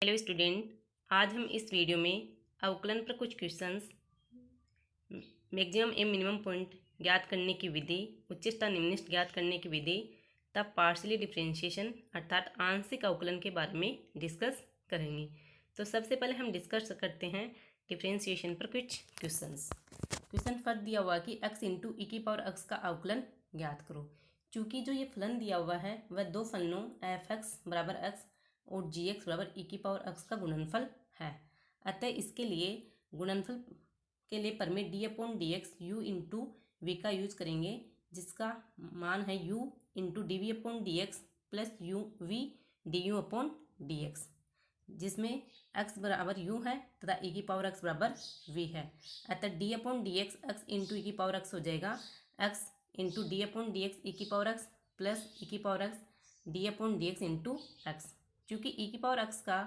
Hello student, आज हम इस वीडियो में अवकलन पर कुछ questions, maximum and minimum point ज्ञात करने की विधि, उच्चतम निम्नलिखित ज्ञात करने की विधि, तब पार्शियली डिफरेंशिएशन अर्थात आंशिक अवकलन के बारे में डिस्कस करेंगे। तो सबसे पहले हम डिस्कस करते हैं डिफरेंशिएशन पर कुछ क्वेश्चंस। क्वेश्चन फर्स्ट दिया हुआ कि x इंटू ई की पावर x का अवकलन ज्ञात करो। चूँकि जो ये फलन दिया हुआ है वह दो फलनों एफ एक्स बराबर एक्स और जी एक्स बराबर ई की पावर एक्स का गुणनफल है, अतः इसके लिए गुणनफल के लिए परमेट D upon D X U into V का यूज करेंगे, जिसका मान है U into D V upon D X plus U V D U upon D X, जिसमें x बराबर u है तथा e की पावर x बराबर v है। अतः d upon D x x into e की पावर x हो जाएगा x into d upon D x e की पावर x प्लस ई की power x d upon D x into x. चूँकि e की पावर x का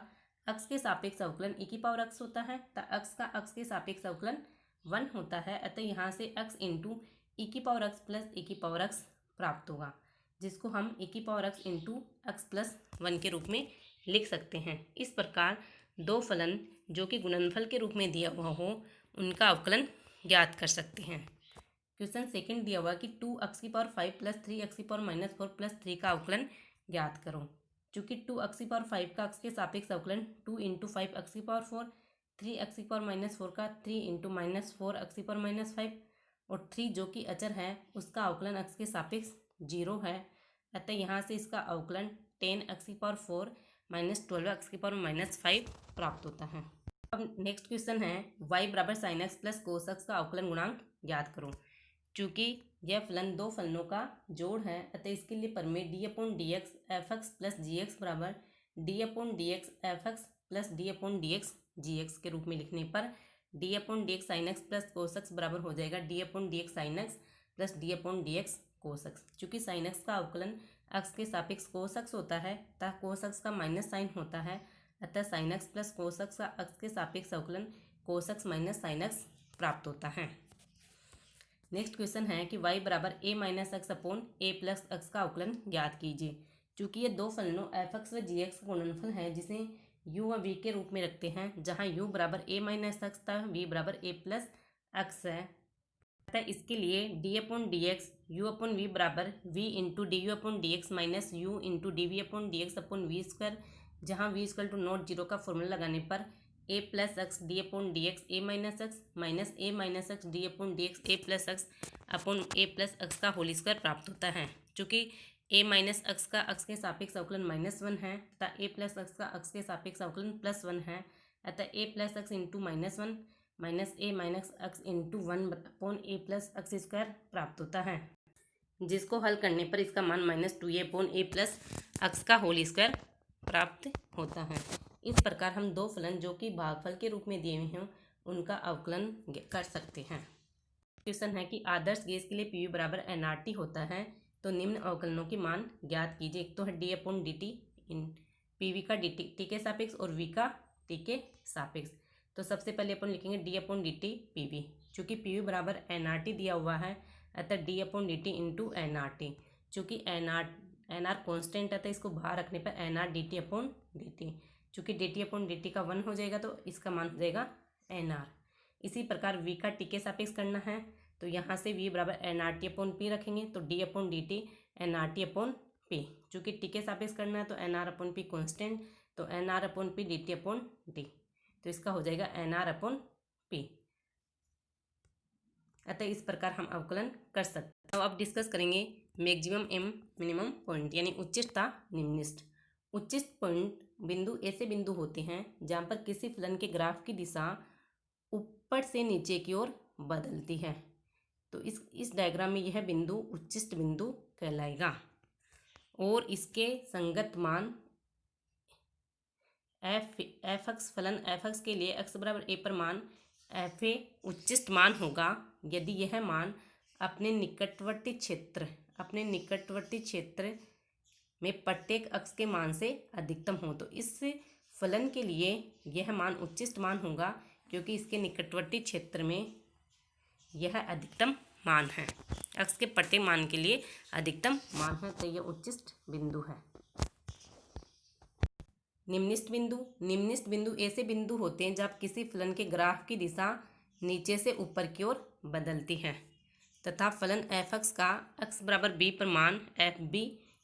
x के सापेक्ष अवकलन ई की पावर x होता है तथा x का x के सापेक्ष अवकलन 1 होता है, अतः यहाँ से x इंटू ई की पावर x प्लस ई की पावर x प्राप्त होगा, जिसको हम ई की power x into x plus 1 के रूप में लिख सकते हैं। इस प्रकार दो फलन जो कि गुणनफल के रूप में दिया हुआ हो उनका अवकलन ज्ञात कर सकते हैं। क्वेश्चन सेकंड दिया हुआ कि 2x की पावर 5 प्लस 3x की पावर माइनस 4 प्लस 3 का अवकलन ज्ञात करो। चूँकि 2x की पावर 5 का x के सापेक्ष अवकलन 2 इंटू 5x की पावर 4, 3x की पावर माइनस 4 का 3 इंटू माइनस 4x की पावर माइनस 5 और 3 जो कि अचर है उसका अवकलन x के सापेक्ष 0 है, अतः यहाँ से इसका अवकलन 10x की पावर 4 माइनस 12x की पावर माइनस 5 प्राप्त होता है। अब नेक्स्ट क्वेश्चन है y बराबर sign x plus cos x का अवकलन गुणांक ज्ञात करो। चूँकि यह फलन दो फलनों का जोड़ है, अतः इसके लिए परमेट D upon D x f x plus g x बराबर d upon D x f x plus d upon D x g x के रूप में लिखने पर d upon D x sine x plus cos x बराबर हो जाएगा d upon D x sine x plus d upon D x cos x. चूँकि sine x का अवकलन एक्स के सापेक्ष कोस एक्स होता है तथा कोस एक्स का माइनस साइन होता है, अतः sign x plus cos x का एक्स के सापेक्ष अवकलन cos x minus sine x प्राप्त होता है। नेक्स्ट क्वेश्चन है कि y बराबर a minus x upon A plus x का अवकलन ज्ञात कीजिए। चूँकि ये दो फलनों एफ एक्स व जी एक्स का गुणनफल है, जिसे u व v के रूप में रखते हैं, जहाँ u बराबर a माइनस एक्स तथा v बराबर a प्लस एक्स है, अतः इसके लिए d upon D X U upon V बराबर v into D U upon D X minus U into D V upon D X upon V square, जहाँ v equal to not zero का formula लगाने पर a plus X D upon D X A minus X minus A minus X D upon D X A plus x upon A plus x का whole square प्राप्त होता है। चूँकि a minus x का x के सापेक्ष अवकलन -1 है तथा a प्लस एक्स का एक्स के सापेक्ष अवकलन +1 है, अतः a plus x into -1 minus A minus x into 1 upon A plus x square प्राप्त होता है, जिसको हल करने पर इसका मान -2a अपॉन ए प्लस एक्स का होल स्क्वायर प्राप्त होता है। इस प्रकार हम दो फलन जो कि भागफल के रूप में दिए हुए हैं उनका अवकलन कर सकते हैं। क्वेश्चन है कि आदर्श गैस के लिए पी वी बराबर nRT होता है, तो निम्न अवकलनों के मान ज्ञात कीजिए। एक तो है D upon d T in P V का टी के सापेक्ष और वी का टी के सापेक्ष। तो सबसे पहले अपन लिखेंगे d upon d t p v. चूँकि पी वी बराबर nRT दिया हुआ है, अतः d upon d t into nRT। चूँकि nr कॉन्स्टेंट है तो इसको बाहर रखने पर nr d t upon d t. चूँकि d t upon d t का 1 हो जाएगा तो इसका मान हो जाएगा nr। इसी प्रकार v का टी के सापेक्ष करना है, तो यहाँ से v बराबर nRT अपॉन पी रखेंगे, तो d upon d T nRT upon P. चूँकि टी के सापेक्ष करना है तो nr अपॉन पी कॉन्स्टेंट, तो nr upon P D t upon D, तो इसका हो जाएगा nr अपॉन पी। अतः इस प्रकार हम अवकलन कर सकते हैं। अब डिस्कस करेंगे मैक्सिमम एम मिनिमम पॉइंट यानी उच्चिष्ट तथा निम्नलिखित। उच्चिष्ट पॉइंट बिंदु ऐसे बिंदु होते हैं जहाँ पर किसी फलन के ग्राफ की दिशा ऊपर से नीचे की ओर बदलती है, तो इस डायग्राम में यह बिंदु उच्चिष्ट बिंदु कहलाएगा और इसके संगत मान एफ एक्स फलन एफ एक्स के लिए x बराबर a पर मान एफ ए उच्चिष्ट मान होगा यदि यह मान अपने निकटवर्ती क्षेत्र में प्रत्येक अक्ष के मान से अधिकतम हो। तो इस फलन के लिए यह मान उच्चिष्ट मान होगा क्योंकि इसके निकटवर्ती क्षेत्र में यह अधिकतम मान है, अक्ष के प्रत्येक मान के लिए अधिकतम मान है, तो यह उच्चिष्ट बिंदु है। निम्निष्ट बिंदु ऐसे बिंदु होते हैं जब किसी फलन के ग्राफ की दिशा नीचे से ऊपर की ओर बदलती है तथा फलन f(x) का x बराबर b पर मान f(b)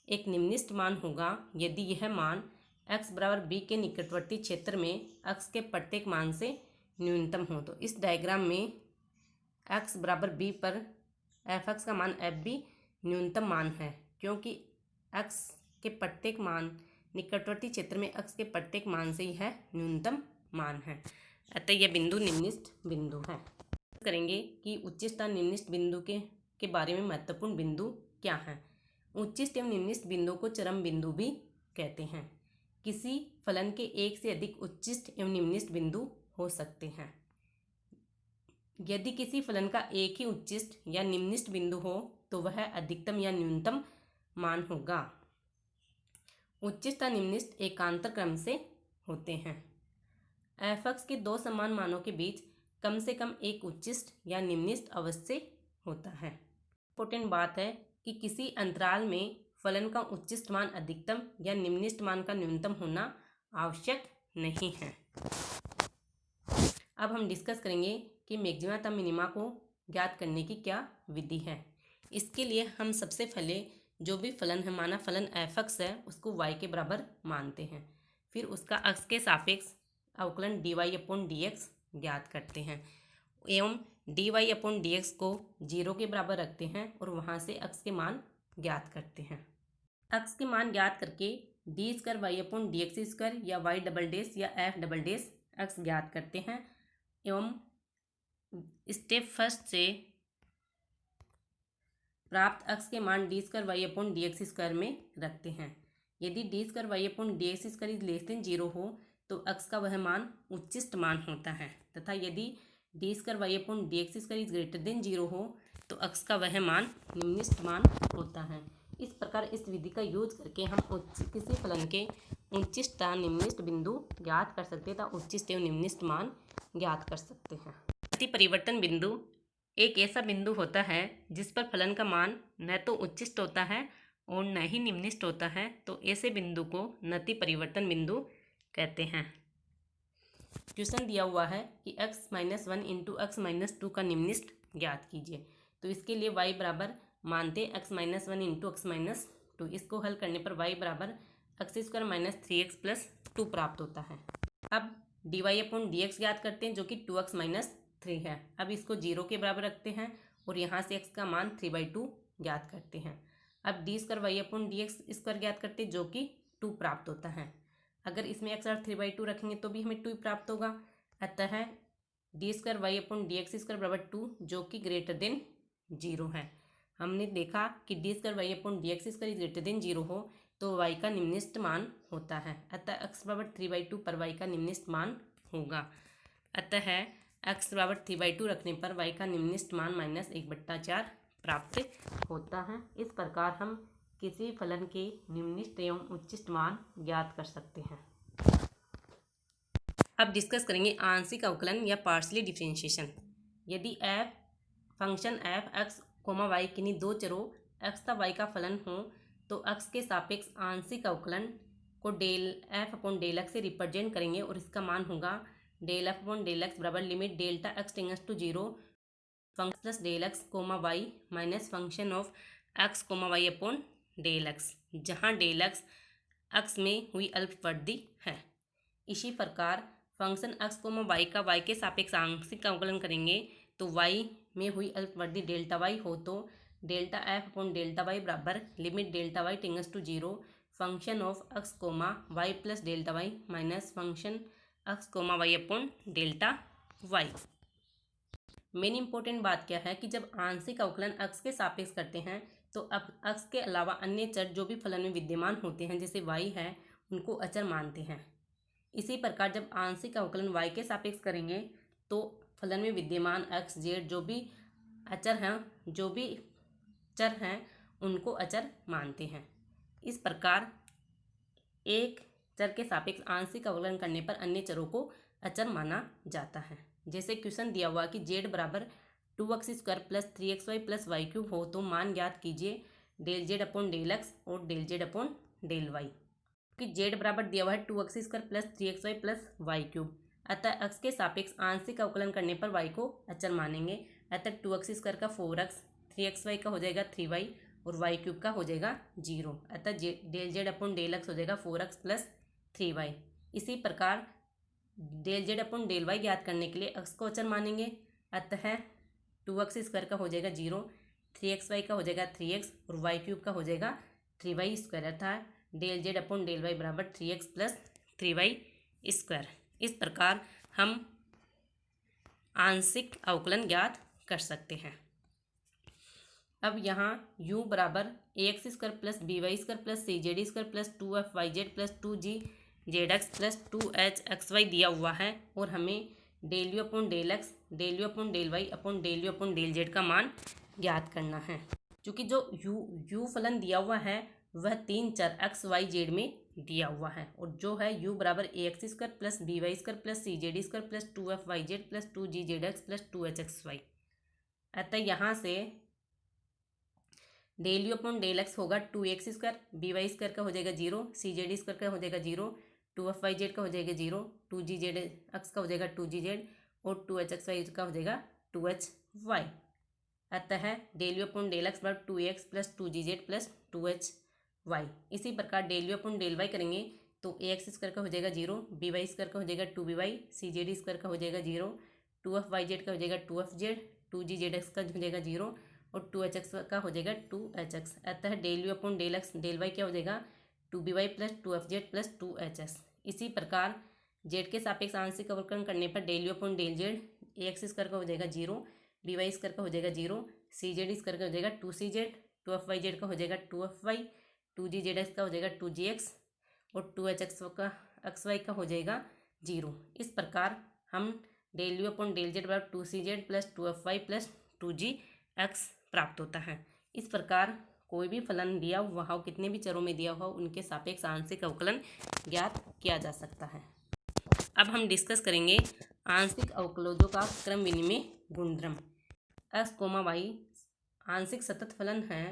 एक निम्निष्ट मान होगा यदि यह मान x बराबर b के निकटवर्ती क्षेत्र में x के प्रत्येक मान से न्यूनतम हो। तो इस डायग्राम में x बराबर b पर f(x) का मान f(b) न्यूनतम मान है, क्योंकि x के प्रत्येक मान निकटवर्ती क्षेत्र में x के प्रत्येक मान से यह न्यूनतम मान है, अतः यह बिंदु निम्निष्ट बिंदु है। करेंगे कि उच्चिष्ट और निम्निष्ट बिंदु के बारे में महत्वपूर्ण बिंदु क्या हैं। उच्चिष्ट एवं निम्निष्ट बिंदु को चरम बिंदु भी कहते हैं। किसी फलन के एक से अधिक उच्चिष्ट एवं निम्निष्ट बिंदु हो सकते हैं। यदि किसी फलन का एक ही उच्चिष्ट या निम्निष्ट बिंदु हो तो वह अधिकतम या न्यूनतम मान होगा। उच्चिष्ट और निम्निष्ट एकांतर क्रम से होते हैं। f(x) के दो समान मानों के बीच कम से कम एक उच्चिष्ट या निम्निष्ट अवश्य होता है। इम्पोर्टेंट बात है कि किसी अंतराल में फलन का उच्चिष्ट मान अधिकतम या निम्निष्ट मान का न्यूनतम होना आवश्यक नहीं है। अब हम डिस्कस करेंगे कि मैक्सिमा तथा मिनिमा को ज्ञात करने की क्या विधि है। इसके लिए हम सबसे पहले जो भी फलन है, माना फलन f(x) है, उसको y के बराबर मानते हैं। फिर उसका x के सापेक्ष अवकलन dy/dx ज्ञात करते हैं एवं dy/dx को 0 के बराबर रखते हैं और वहाँ से x के मान ज्ञात करते हैं। x के मान ज्ञात करके d2y/dx² या y डबल डैश या f डबल डैश x ज्ञात करते हैं एवं स्टेप फर्स्ट से प्राप्त x के मान d2y/dx² में रखते हैं। यदि d2y/dx² इज लेस देन 0 हो तो x का वह मान उच्चिष्ट मान होता है तथा यदि d2y/dx² इज ग्रेटर देन 0 हो तो x का वह मान निम्निष्ट मान होता है। इस प्रकार इस विधि का यूज करके हम किसी फलन के उच्चिष्ट तथा निम्निष्ट बिंदु ज्ञात कर सकते हैं तथा उच्चिष्ट एवं निम्निष्ट मान ज्ञात कर सकते हैं। नति परिवर्तन बिंदु एक ऐसा बिंदु होता है जिस पर फलन का मान न तो उच्चिष्ट होता है और न ही निम्निष्ट होता है, तो ऐसे बिंदु को नति परिवर्तन बिंदु कहते हैं। क्वेश्चन दिया हुआ है कि x-1 इंटू x-2 का निम्निष्ट ज्ञात कीजिए। तो इसके लिए y बराबर मानते x-1 इंटू x-2। इसको हल करने पर y बराबर x² - 3x + 2 प्राप्त होता है। अब dy/dx ज्ञात करते हैं जो कि 2x - 3 है। अब इसको 0 के बराबर रखते हैं और यहाँ से x का मान 3/2 ज्ञात करते हैं। अब d2y/dx² ज्ञात करते हैं जो कि 2 प्राप्त होता है। अगर इसमें x और 3/2 रखेंगे तो भी हमें 2 प्राप्त होगा, अतः d2y/dx² बराबर 2 जो कि ग्रेटर देन 0 है। हमने देखा कि d2y/dx² ग्रेटर देन 0 हो तो y का निम्निष्ट मान होता है, अतः x बराबर 3/2 पर y का निम्निष्ट मान होगा। अतः x बराबर 3/2 रखने पर y का निम्निष्ट मान -1/4 प्राप्त होता है। इस प्रकार हम किसी फलन के निम्निष्ट एवं उच्चिष्ट मान ज्ञात कर सकते हैं। अब डिस्कस करेंगे आंशिक अवकलन या पार्शियली डिफरेंशिएशन। यदि फंक्शन f(x, y) किन्हीं दो चरों x तथा y का फलन हो तो x के सापेक्ष आंशिक अवकलन को ∂f/∂x से रिप्रेजेंट करेंगे और इसका मान होगा ∂f/∂x बराबर limit Δx tends to 0 function plus ∂x, y minus function of x, y/∂x, जहाँ ∂x x में हुई अल्पवृद्धि है। इसी प्रकार फंक्शन x, y का y के सापेक्ष आंशिक अवकलन करेंगे तो y में हुई अल्पवृद्धि Δy हो तो ∂f/∂y बराबर limit Δy tends to 0 function of x, y plus Δy minus function x, y/Δy। Main important बात क्या है कि जब आंशिक अवकलन x के सापेक्ष करते हैं तो अब x के अलावा अन्य चर जो भी फलन में विद्यमान होते हैं जैसे y है उनको अचर मानते हैं। इसी प्रकार जब आंशिक अवकलन y के सापेक्ष करेंगे तो फलन में विद्यमान x, z जो भी अचर हैं, जो भी चर हैं उनको अचर मानते हैं। इस प्रकार एक चर के सापेक्ष आंशिक अवकलन करने पर अन्य चरों को अचर माना जाता है। जैसे क्वेश्चन दिया हुआ कि z बराबर 2x² + 3xy + y³ हो तो मान ज्ञात कीजिए ∂z/∂x और ∂z/∂y। कि जेड बराबर दिया हुआ है 2x² plus 3xy plus Y cube. अतः x के सापेक्ष आंशिक अवकलन करने पर y को अचर मानेंगे। अतः 2x² का 4x, 3xy का हो जाएगा 3y और वाई क्यूब का हो जाएगा 0। अतः del Z upon del X हो जाएगा 4x प्लस 3y। इसी प्रकार del Z upon del Y ज्ञात करने के लिए x को अचर मानेंगे। अतः 2x² का हो जाएगा 0, 3xy का हो जाएगा 3x और वाई क्यूब का हो जाएगा 3y²। अर्थात del Z upon del Y बराबर 3x प्लस 3y²। इस प्रकार हम आंशिक अवकलन ज्ञात कर सकते हैं। अब यहाँ u बराबर ax² plus by² plus cz² plus 2fyz plus 2gzx plus 2hxy दिया हुआ है और हमें del U upon del x, del U upon del Y upon del U upon del Z का मान ज्ञात करना है। क्योंकि जो u फलन दिया हुआ है वह 3 चर x y z में दिया हुआ है और जो है u बराबर ax² plus by² plus cz² plus 2fyz plus 2gzx plus 2hxy। अतः यहाँ से del U upon del X होगा 2x², by² का हो जाएगा 0, cz² का हो जाएगा 0, 2fyz का हो जाएगा 0, 2gzx का हो जाएगा 2gz और 2hxy का हो जाएगा 2hy। अतः del U upon del X बराबर 2x plus 2gz plus 2hy। इसी प्रकार del U upon del Y करेंगे तो ax² का हो जाएगा 0, by² का हो जाएगा 2by, cz² का हो जाएगा 0, 2fyz का हो जाएगा 2fz, 2gzx का हो जाएगा 0 और 2hx का हो जाएगा 2hx। अतः del U upon del x del Y क्या हो जाएगा 2by plus 2fz plus 2hx। इसी प्रकार जेड के सापेक्ष आंशिक अवकलन करने पर del U upon del Z ax² का हो जाएगा 0, by² का हो जाएगा 0, cz² का हो जाएगा 2cz, 2fyz का हो जाएगा 2fy, 2gzx का हो जाएगा 2gx और 2hxy का हो जाएगा 0। इस प्रकार हम del U upon del Z बराबर 2cz plus 2fy plus 2gx प्राप्त होता है। इस प्रकार कोई भी फलन दिया हुआ हो, कितने भी चरों में दिया हुआ हो, उनके सापेक्ष आंशिक अवकलन ज्ञात किया जा सकता है। अब हम डिस्कस करेंगे आंशिक अवकलजों का क्रम विनिमय गुणधर्म। x, y आंशिक सतत फलन है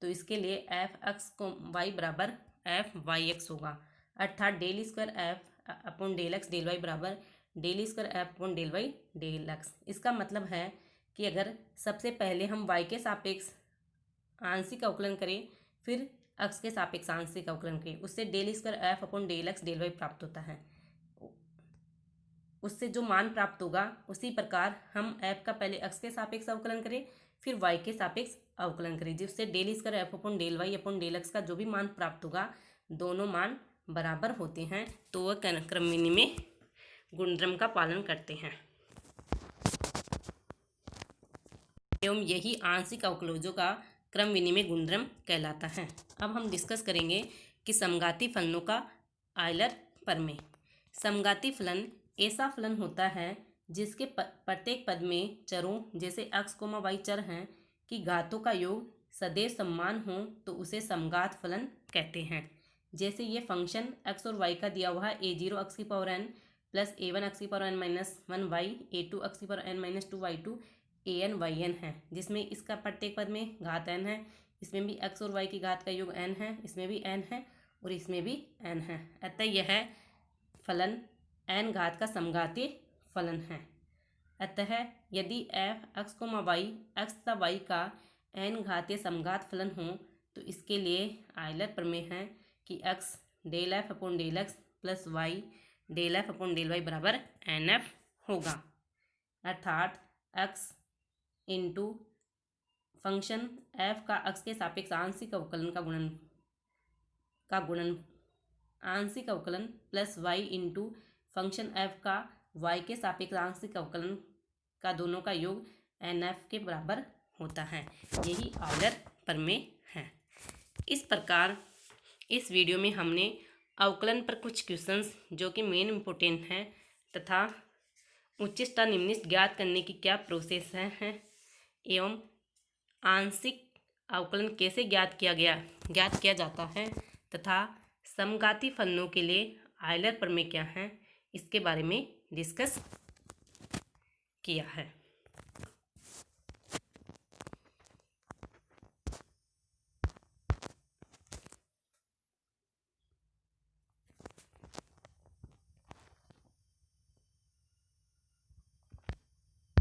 तो इसके लिए f(x, y) बराबर f(y(x) होगा। अर्थात del square f upon del x del Y बराबर del square f upon del y del x. इसका मतलब है कि अगर सबसे पहले हम y के सापेक्ष आंशिक अवकलन करें फिर x के सापेक्ष आंशिक अवकलन करें, उससे del square f upon del x del Y प्राप्त होता है। उससे जो मान प्राप्त होगा उसी प्रकार हम f का पहले x के सापेक्ष अवकलन करें फिर y के सापेक्ष अवकलन करें, जिससे del square f upon del Y upon del X का जो भी मान प्राप्त होगा दोनों मान बराबर होते हैं तो वह क्रम विनिमय गुणधर्म का पालन करते हैं एवं यही आंशिक अवकलजों का क्रम विनिमय गुणधर्म कहलाता है। अब हम डिस्कस करेंगे कि समघाती फलनों का आयलर प्रमेय। समघाती फलन ऐसा फलन होता है जिसके प्रत्येक पद में चरों जैसे x, y चर हैं कि घातों का योग सदैव समान हो तो उसे समघात फलन कहते हैं। जैसे ये फंक्शन x और y का दिया हुआ है a0 x की power n plus a1 x की power n minus 1y, a2 x की power n minus 2y2 an yn है, जिसमें इसका प्रत्येक पद में घात n है। इसमें भी x और y की घात का योग n है, इसमें भी n है और इसमें भी n है। अतः यह फलन n घात का समघाती फलन है। अतः यदि f(x, y) x तथा y का n घातीय समघात फलन हो तो इसके लिए आयलर प्रमेय है कि x del f upon del X plus y del f upon del Y बराबर nf होगा। अर्थात x इंटू फंक्शन f का x के सापेक्ष आंशिक अवकलन का गुणन आंशिक अवकलन plus y into function f का y के सापेक्ष आंशिक अवकलन का दोनों का योग nf के बराबर होता है। यही आयलर प्रमेय है। इस प्रकार इस वीडियो में हमने अवकलन पर कुछ क्वेश्चंस जो कि मेन इम्पोर्टेंट हैं तथा उच्चिष्ट निम्निष्ट ज्ञात करने की क्या प्रोसेस है एवं आंशिक अवकलन कैसे ज्ञात किया जाता है तथा समघाती फलनों के लिए आयलर प्रमेय क्या है इसके बारे में डिस्कस किया है।